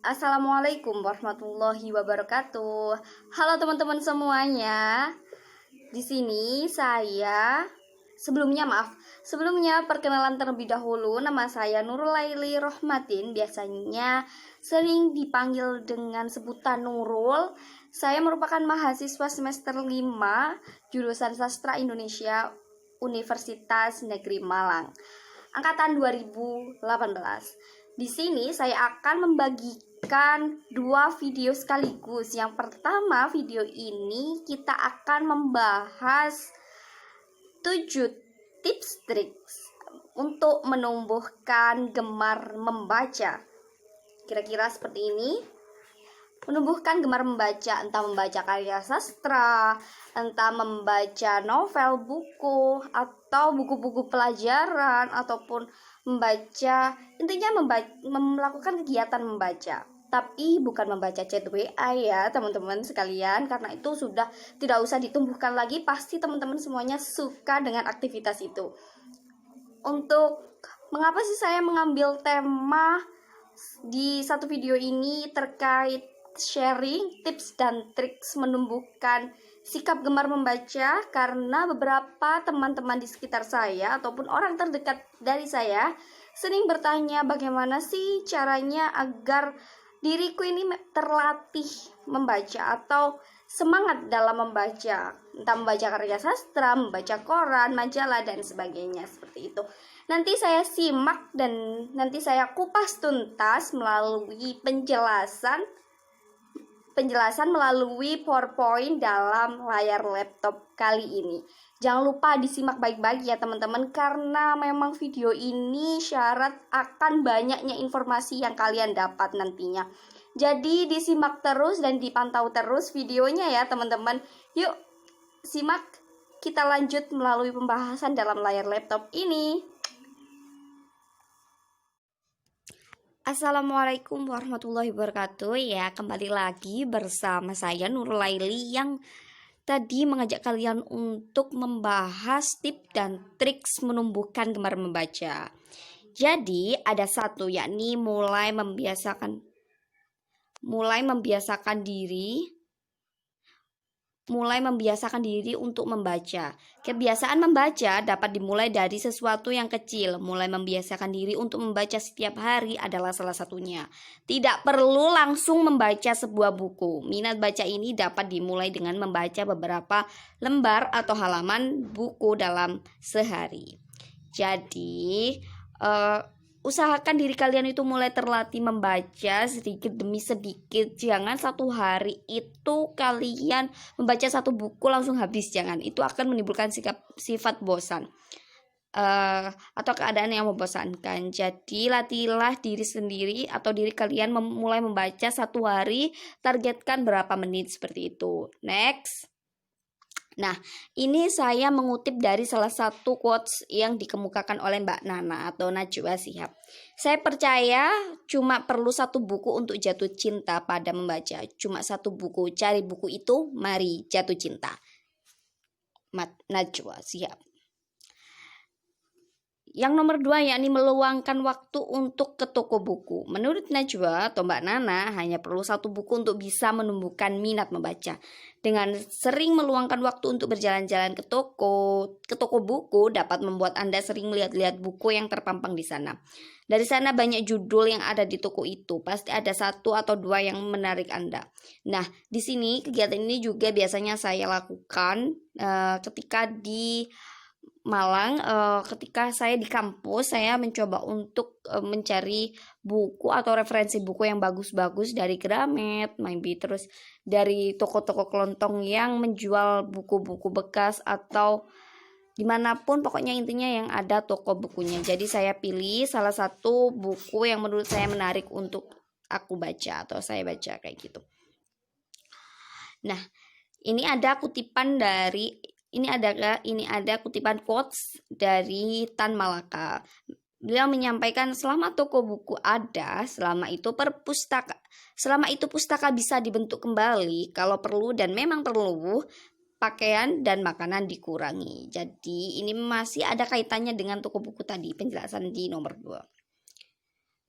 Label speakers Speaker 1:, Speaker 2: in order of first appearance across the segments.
Speaker 1: Assalamualaikum warahmatullahi wabarakatuh. Halo teman-teman semuanya. Di sini sebelumnya perkenalan terlebih dahulu. Nama saya Nurul Laili Rohmatin, biasanya sering dipanggil dengan sebutan Nurul. Saya merupakan mahasiswa semester 5 jurusan Sastra Indonesia Universitas Negeri Malang, angkatan 2018. Di sini saya akan membagikan dua video sekaligus. Yang pertama, video ini kita akan membahas 7 tips triks untuk menumbuhkan gemar membaca. Kira-kira seperti ini. Menumbuhkan gemar membaca, entah membaca karya sastra, entah membaca novel, buku, atau buku-buku pelajaran, ataupun melakukan kegiatan membaca. Tapi bukan membaca chat WA ya teman-teman sekalian, karena itu sudah tidak usah ditumbuhkan lagi. Pasti teman-teman semuanya suka dengan aktivitas itu. Mengapa sih saya mengambil tema di satu video ini terkait sharing tips dan triks menumbuhkan sikap gemar membaca? Karena beberapa teman-teman di sekitar saya ataupun orang terdekat dari saya sering bertanya bagaimana sih caranya agar diriku ini terlatih membaca atau semangat dalam membaca, entah membaca karya sastra, membaca koran, majalah, dan sebagainya seperti itu. Nanti saya simak dan nanti saya kupas tuntas melalui penjelasan melalui PowerPoint dalam layar laptop kali ini. Jangan lupa disimak baik-baik ya teman-teman, karena memang video ini syarat akan banyaknya informasi yang kalian dapat nantinya. Jadi disimak terus dan dipantau terus videonya ya teman-teman. Yuk simak, kita lanjut melalui pembahasan dalam layar laptop ini. Assalamualaikum warahmatullahi wabarakatuh. Ya, kembali lagi bersama saya Nurul Laili yang tadi mengajak kalian untuk membahas tips dan triks menumbuhkan gemar membaca. Jadi ada satu, yakni mulai membiasakan diri untuk membaca. Kebiasaan membaca dapat dimulai dari sesuatu yang kecil. Mulai membiasakan diri untuk membaca setiap hari adalah salah satunya. Tidak perlu langsung membaca sebuah buku. Minat baca ini dapat dimulai dengan membaca beberapa lembar atau halaman buku dalam sehari. Jadi, usahakan diri kalian itu mulai terlatih membaca sedikit demi sedikit. Jangan satu hari itu kalian membaca satu buku langsung habis, jangan. Itu akan menimbulkan sifat bosan atau keadaan yang membosankan. Jadi latihlah diri sendiri atau diri kalian mulai membaca satu hari, targetkan berapa menit seperti itu. Next. Nah, ini saya mengutip dari salah satu quotes yang dikemukakan oleh Mbak Nana atau Najwa Shihab. Saya percaya cuma perlu satu buku untuk jatuh cinta pada membaca. Cuma satu buku, cari buku itu, mari jatuh cinta. Najwa Shihab. Yang nomor 2, yakni meluangkan waktu untuk ke toko buku. Menurut Najwa atau Mbak Nana, hanya perlu satu buku untuk bisa menumbuhkan minat membaca. Dengan sering meluangkan waktu untuk berjalan-jalan ke toko buku dapat membuat Anda sering melihat-lihat buku yang terpampang di sana. Dari sana banyak judul yang ada di toko itu. Pasti ada satu atau dua yang menarik Anda. Nah, di sini kegiatan ini juga biasanya saya lakukan ketika di Malang. Ketika saya di kampus, saya mencoba untuk mencari buku atau referensi buku yang bagus-bagus dari Gramet, maybe terus dari toko-toko kelontong yang menjual buku-buku bekas atau dimanapun, pokoknya intinya yang ada toko bukunya. Jadi saya pilih salah satu buku yang menurut saya menarik untuk aku baca atau saya baca kayak gitu. Nah, ini ada kutipan quotes dari Tan Malaka. Beliau menyampaikan, selama toko buku ada, selama itu pustaka bisa dibentuk kembali kalau perlu, dan memang perlu pakaian dan makanan dikurangi. Jadi ini masih ada kaitannya dengan toko buku tadi, penjelasan di nomor 2.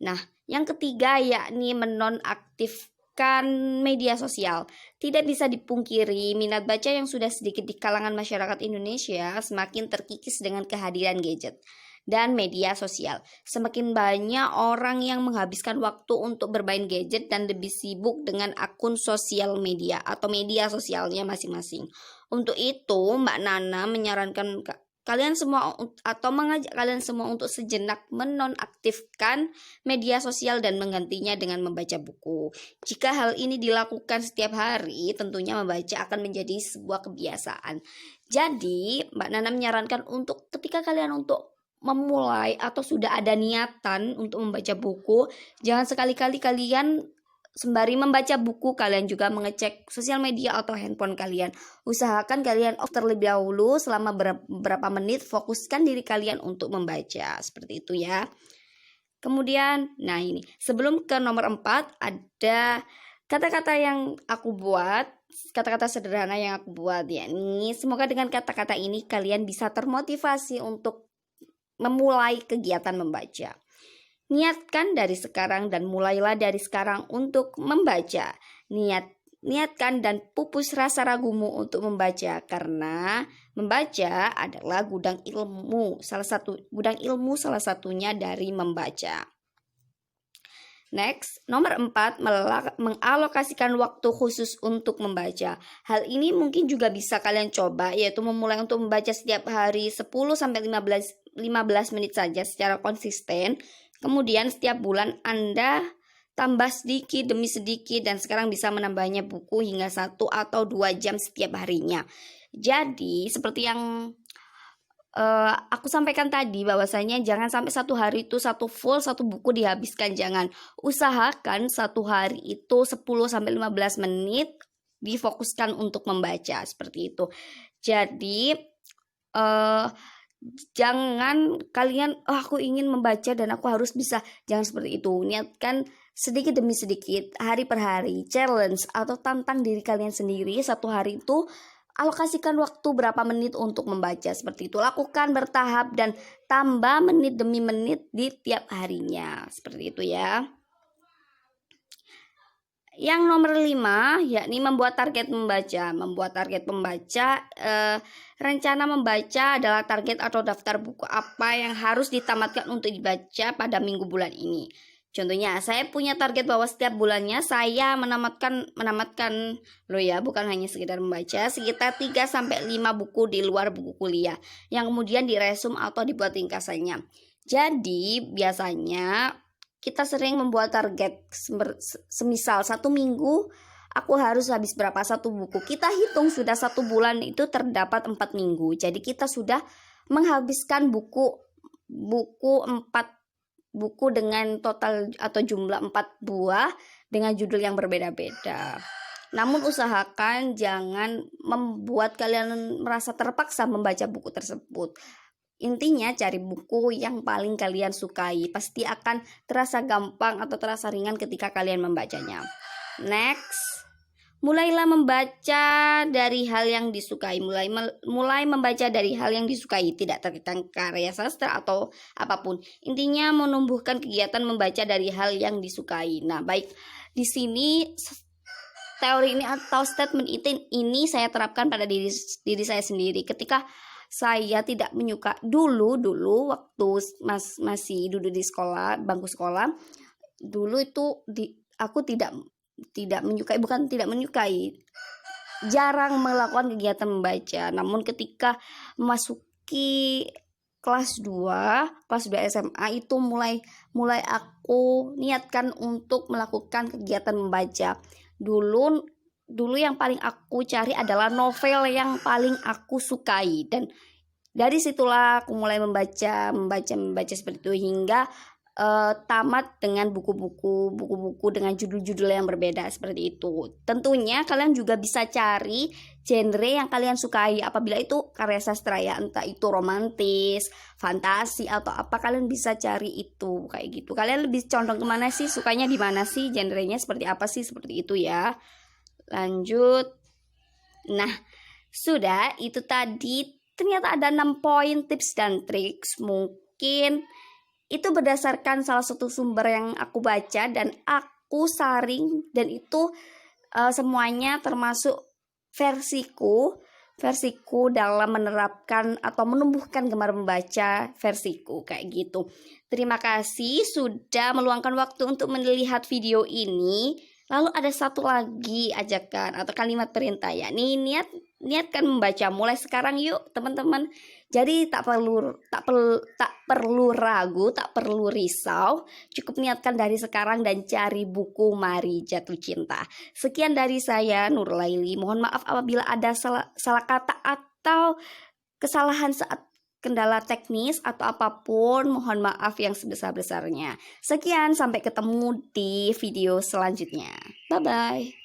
Speaker 1: Nah, Yang ketiga yakni menonaktifkan media sosial. Tidak bisa dipungkiri, minat baca yang sudah sedikit di kalangan masyarakat Indonesia semakin terkikis dengan kehadiran gadget dan media sosial. Semakin banyak orang yang menghabiskan waktu untuk bermain gadget dan lebih sibuk dengan akun sosial media atau media sosialnya masing-masing. Untuk itu, Mbak Nana menyarankan kalian semua atau mengajak kalian semua untuk sejenak menonaktifkan media sosial dan menggantinya dengan membaca buku. Jika hal ini dilakukan setiap hari, tentunya membaca akan menjadi sebuah kebiasaan. Jadi, Mbak Nana menyarankan untuk ketika kalian untuk memulai atau sudah ada niatan untuk membaca buku, jangan sekali-kali kalian sembari membaca buku kalian juga mengecek sosial media atau handphone kalian. Usahakan kalian off terlebih dahulu selama beberapa menit, fokuskan diri kalian untuk membaca. Seperti itu ya. Kemudian, nah ini, sebelum ke nomor 4 ada kata-kata yang aku buat, kata-kata sederhana yang aku buat ya. Ini semoga dengan kata-kata ini kalian bisa termotivasi untuk memulai kegiatan membaca. Niatkan dari sekarang dan mulailah dari sekarang untuk membaca. Niatkan dan pupus rasa ragumu untuk membaca, karena membaca adalah gudang ilmu, salah satunya dari membaca. Next, nomor 4, mengalokasikan waktu khusus untuk membaca. Hal ini mungkin juga bisa kalian coba, yaitu memulai untuk membaca setiap hari 10-15 menit saja secara konsisten. Kemudian setiap bulan Anda tambah sedikit demi sedikit dan sekarang bisa menambahnya buku hingga 1 atau 2 jam setiap harinya. Jadi seperti yang aku sampaikan tadi, bahwasanya jangan sampai satu hari itu satu buku dihabiskan. Jangan. Usahakan satu hari itu 10-15 menit difokuskan untuk membaca, seperti itu. Jadi jangan kalian aku ingin membaca dan aku harus bisa, jangan seperti itu. Niatkan sedikit demi sedikit, hari per hari, challenge atau tantang diri kalian sendiri. Satu hari itu alokasikan waktu berapa menit untuk membaca, seperti itu. Lakukan bertahap dan tambah menit demi menit di tiap harinya, seperti itu ya. Yang nomor 5 yakni membuat target membaca. Rencana membaca adalah target atau daftar buku apa yang harus ditamatkan untuk dibaca pada minggu bulan ini. Contohnya, saya punya target bahwa setiap bulannya saya menamatkan loh ya, bukan hanya sekedar membaca, sekitar 3-5 buku di luar buku kuliah yang kemudian diresum atau dibuat ringkasannya. Jadi, biasanya kita sering membuat target, semisal 1 minggu aku harus habis berapa satu buku. Kita hitung sudah 1 bulan itu terdapat 4 minggu. Jadi kita sudah menghabiskan buku 4 buku dengan total atau jumlah 4 buah dengan judul yang berbeda-beda. Namun usahakan jangan membuat kalian merasa terpaksa membaca buku tersebut. Intinya cari buku yang paling kalian sukai. Pasti akan terasa gampang atau terasa ringan ketika kalian membacanya. Next, mulailah membaca dari hal yang disukai. Mulai membaca dari hal yang disukai, tidak terkait karya sastra atau apapun. Intinya menumbuhkan kegiatan membaca dari hal yang disukai. Nah, baik, di sini teori ini atau statement ini saya terapkan pada diri saya sendiri. Ketika saya tidak menyuka dulu waktu masih duduk di sekolah, bangku sekolah, dulu itu aku tidak menyukai, jarang melakukan kegiatan membaca. Namun ketika memasuki kelas 2 SMA itu mulai aku niatkan untuk melakukan kegiatan membaca. Dulu yang paling aku cari adalah novel yang paling aku sukai, dan dari situlah aku mulai membaca seperti itu hingga tamat dengan buku-buku dengan judul-judul yang berbeda, seperti itu. Tentunya kalian juga bisa cari genre yang kalian sukai. Apabila itu karya sastra ya, entah itu romantis, fantasi atau apa, kalian bisa cari itu kayak gitu. Kalian lebih condong kemana sih, sukanya di mana sih, genrenya seperti apa sih, seperti itu ya. Lanjut. Nah, sudah itu tadi. Ternyata ada 6 poin tips dan triks. Mungkin itu berdasarkan salah satu sumber yang aku baca dan aku saring, dan itu semuanya termasuk versiku dalam menerapkan atau menumbuhkan gemar membaca versiku kayak gitu. Terima kasih sudah meluangkan waktu untuk melihat video ini. Lalu ada satu lagi ajakan atau kalimat perintah, yakni niatkan membaca mulai sekarang yuk teman-teman. Jadi tak perlu ragu, tak perlu risau, cukup niatkan dari sekarang dan cari buku Mari Jatuh Cinta. Sekian dari saya, Nurlaili. Mohon maaf apabila ada salah kata atau kesalahan saat kendala teknis atau apapun, mohon maaf yang sebesar-besarnya. Sekian, sampai ketemu di video selanjutnya. Bye-bye.